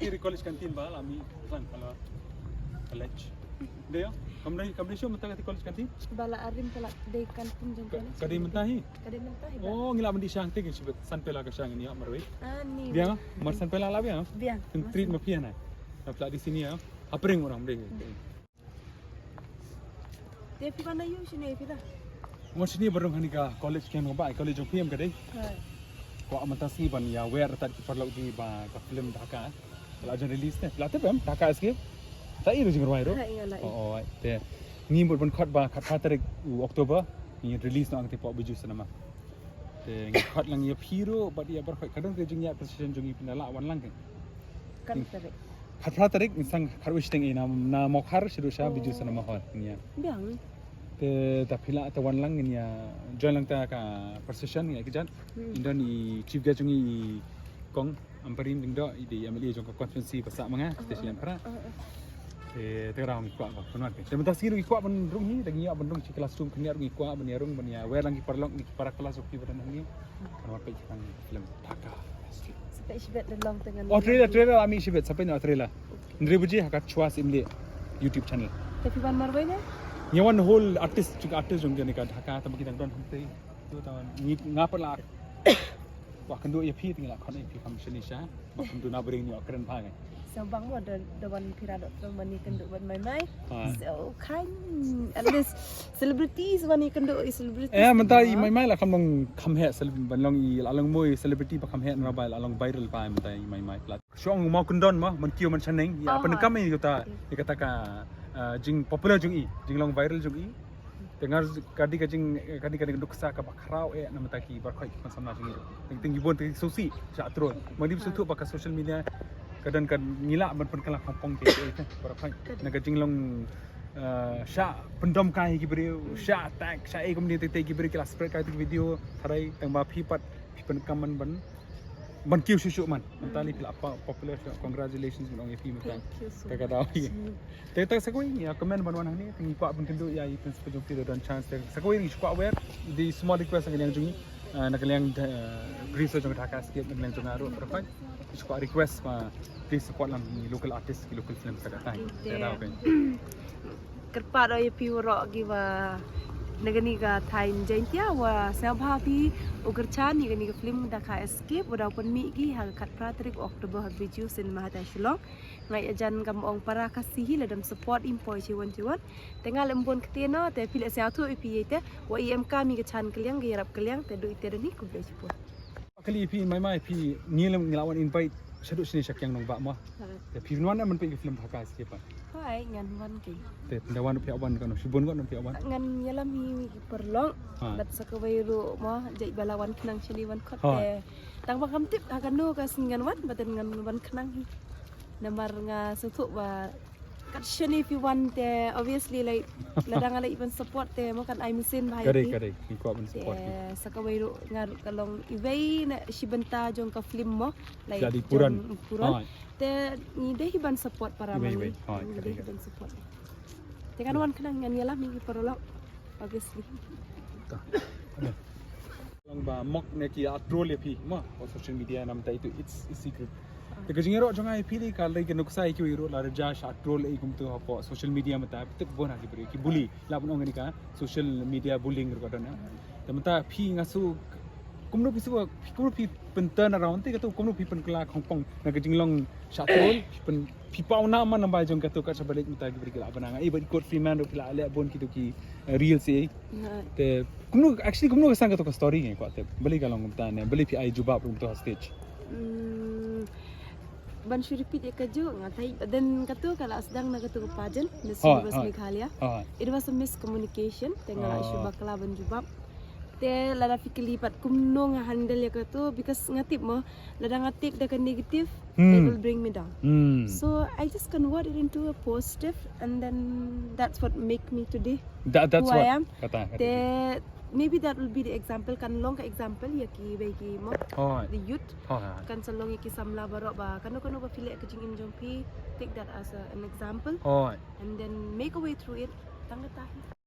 di college kantin ba lami kan kalau college. Dia, kamu show mentah di college kantin? Bala arim pala de kantin jong college. Kadai mentahi. Kadai mentahi. Oh, ngila mandi syang ting sebut sanpela ka syang ni marwe. Ni. Biang, mar sanpela la biang. Biang. Treat mafia na. Dapat di sini ya. Apring orang deh. Dia pi mana you sini pi dah. Mo sini barang hani ka college kan ba college jong PM kadai. Ko amantasi ban ya wear tat ki parlo di ba ka film Dhaka. Kalau aja release ne. Latih bam Dhaka escape. Tak iru jeng ruai ro. Oh, te. Ni buat khot ba khat tarik Oktober ni release nang te pok baju senama. Te khot lang ya Phira bat ya bar khot kadang te jeng ya precision jeng pinala wan lang kan tarik. Khat tarik insang kharwish teng ina na mokhar shiru Shah baju senama hot ni ya. Biang. Te ta phila ta wan lang ni ya join lang ta ka precision ni kijan. Indan ni chief guest jeng i kong amparin ding do di ameli jong ka conference pasak manga station para. Terang ikut apa, benar ke? Dan mentah sikit ikut pun rung ni, lagi apa rung si kelas rung keniar ikut apa ni rung bania, wear lagi perlong di para kelas okey pada ni, kalau apa ikan film Dhaka. Sampai sibet dalam dengan. Oh trailer kami sibet sampai nak trailer. Ndri buji hakat cuas imli YouTube channel. Tapi ban marwai ni? Nyawan whole artist juga artist jong ni kan Dhaka, tapi kita don hantai tu tahun ni ngapa lah. Wah kendu ya pi tinggal kon pi commission ni Shah, bahkan tu nak bering ni keren banget. Sabang mo the one Phira mani kendo ban mai. So kind at least celebrities mani kendo celebrities. Mentah mai lah kan kham he ban long i along moi celebrity pa kham he na ba along viral pa mentah mai plat. Syong mau kendon mah man kiu man chaneng ya penekam ni kata ka jing popular jung i jing long viral jung i. Dengar kadang duksa ka bakrau nama taki barkai kan sama jing i. Ting ibon ting sosi sya tro. Mandi sutu pakai social media kadang ngila ban penkalah Hongkong te barkai naga jing long Shah pendom kai ki beri Shah tag Shah kemudian te ki beri kelas spread kai video tharai tang ba phi pat pen kaman ban kiu susu man mentali pila apa popular congratulations long fi makan kakak tahu te tak sakoi ya comment ban wan ni tingi kwa ban kendu ya itu sepejong ti dan chance sakoi ni kwa aware di small request yang jungi nak yang research jong Dhaka sikit nak yang jong aru berapa suka request please support lang local artist local film sa datang saya tahu kan kerpa do pi ro gi wa nagani ga thain jaintia wa sabha pi ugerchan ni gani ga film Dhaka escape wa pun mi gi ha khat pratrik Oktober ha biju cinema ta shilong ngai ajan kam ong para kasihi ladam support impoi chiwan tengal embon ketena te pile sia thu pi te wa imk mi ga chan kaliang gi rap kaliang te do ite ni ku ble chipo kali pi mai pi ngilam ngelawan invite sedut sini syak yang nong ba mo te pi nuan man pe film Dhaka escape pa hai ngan wan ki te ndawan pi awan kan sibon kan pi awan ngan yalam mi perlong dat sakawai ru mo jai balawan kenang chini wan khot te tang ba kam tip akan no ka singan wan baten ngan wan kenang hi nambar nga sutu ba kat shani if you want obviously like ladang ala even support te mo kan I mesin bahai kadai ki ko ban support sakawai ru ngar kalong iwei na shibenta jong ka film mo like jadi puran te ni deh ban support para mani deh ban support te kan wan kenang ngan yalah mi perolok obviously lang ba mok ne ki troll ya pi mo social media nam ta itu it's secret te gajingero jonga pi li kal dai ke nuksa ki iro la raja sha troll ei kum to po social media mata tek bona ki bri ki bully la bon ngani ka social media bullying ro kadana te mata pi ngasu kumno pi pen turn around te ka to kumno pi pen kla Hongkong na gajinglong sha troll pen pi pau na man nambay jong ka to ka sa balik mata ki bri la bana ei ba ikot freeman ro pila ale bon ki to ki real se te kumno actually ka sang ka to ka story nge ko te bali ka long mata ne bali pi ai Jubab rum to stage ban should repeat ekaju ngatai dan katu kala sedang na katu pajan the Service Meghalaya it was a miscommunication tengala isu bakla ban Jubab te lada fikili pat kumno nga handle ya katu because ngatip mo lada ngatik da negative it will bring me down so I just convert it into a positive and then that's what make me today that's who what I am kata maybe that will be the example kan long ka example ya ki bagi mo the youth kan salong ki samla barok ba kanu ba feel ka jing injong pi take that as an example and then make a way through it tang tahi